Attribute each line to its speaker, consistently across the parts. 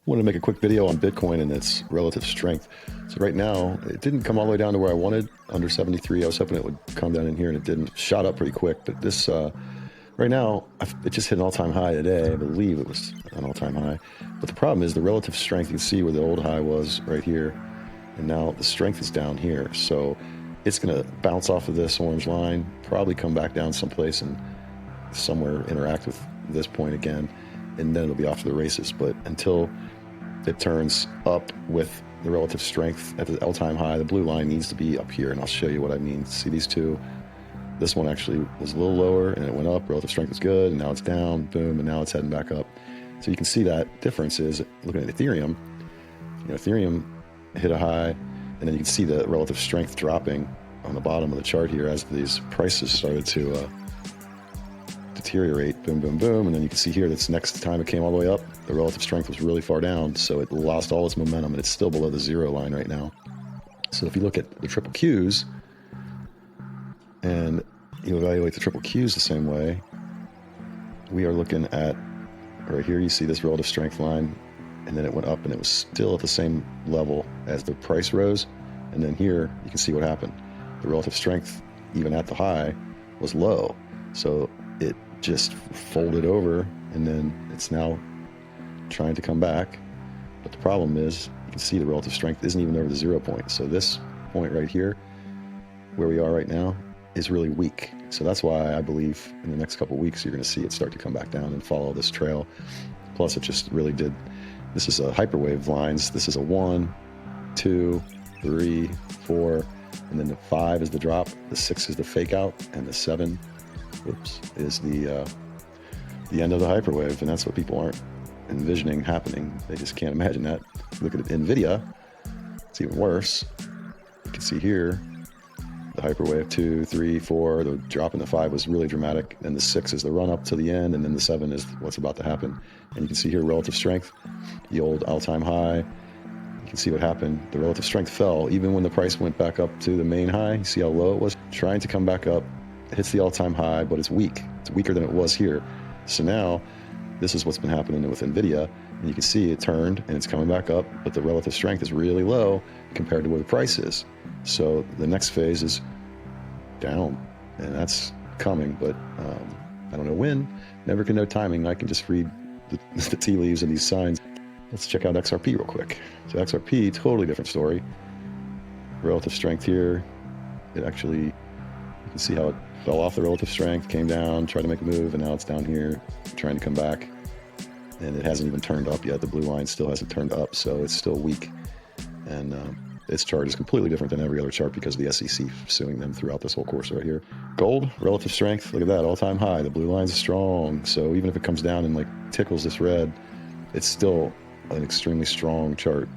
Speaker 1: Wanted to make a quick video on Bitcoin and its relative strength. So right now, it didn't come all the way down to where I wanted, under 73. I was hoping it would come down in here, and it didn't. Shot up pretty quick, but this, right now, it just hit an all-time high today. I believe it was an all-time high. But the problem is the relative strength. You can see where the old high was right here, and now the strength is down here. So it's going to bounce off of this orange line, probably come back down someplace and somewhere interact with this point again, and then it'll be off to the races. But until it turns up with the relative strength at the all-time high, the blue line needs to be up here, and I'll show you what I mean. See these two? This one actually was a little lower, and it went up. Relative strength was good, and now it's down, boom, and now it's heading back up. So you can see that difference is, looking at Ethereum, Ethereum hit a high, and then you can see the relative strength dropping on the bottom of the chart here as these prices started to deteriorate, boom, boom, boom, and then you can see here that's next time it came all the way up, the relative strength was really far down, so it lost all its momentum, and it's still below the zero line right now. So if you look at the triple Qs, and you evaluate the triple Qs the same way, we are looking at, right here you see this relative strength line, and then it went up, and it was still at the same level as the price rose, and then here you can see what happened. The relative strength, even at the high, was low, so it just folded over, and then it's now trying to come back. But the problem is, you can see the relative strength isn't even over the 0 point. So this point right here, where we are right now, is really weak. So that's why I believe in the next couple of weeks, you're going to see it start to come back down and follow this trail. Plus, it just really did. This is a hyperwave lines. This is a 1, 2, 3, 4, and then the 5 is the drop, the 6 is the fake out, and the 7 is the end of the hyperwave, and that's what people aren't envisioning happening. They just can't imagine that. Look at NVIDIA, it's even worse. You can see here, the hyperwave 2, 3, 4, the drop in the 5 was really dramatic, and the 6 is the run up to the end, and then the 7 is what's about to happen. And you can see here relative strength, the old all-time high. You can see what happened. The relative strength fell, even when the price went back up to the main high. You see how low it was? Trying to come back up, it hits the all-time high, but it's weak. It's weaker than it was here. So now, this is what's been happening with NVIDIA, and you can see it turned, and it's coming back up, but the relative strength is really low compared to where the price is. So the next phase is down, and that's coming, but I don't know when. Never can know timing. I can just read the tea leaves and these signs. Let's check out XRP real quick. So XRP, totally different story. Relative strength here, it actually, you can see how it fell off the relative strength, came down, tried to make a move, and now it's down here trying to come back, and it hasn't even turned up yet. The blue line still hasn't turned up, so it's still weak, and its chart is completely different than every other chart because of the SEC suing them throughout this whole course right here. Gold, relative strength, look at that, all-time high. The blue line's strong, so even if it comes down and like tickles this red, it's still an extremely strong chart.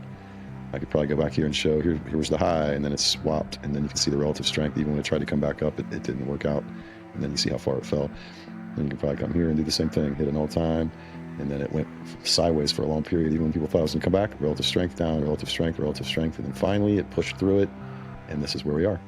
Speaker 1: I could probably go back here and show, here was the high, and then it swapped, and then you can see the relative strength. Even when it tried to come back up, it didn't work out, and then you see how far it fell. Then you can probably come here and do the same thing, hit an all-time, and then it went sideways for a long period. Even when people thought it was going to come back, relative strength down, relative strength, and then finally it pushed through it, and this is where we are.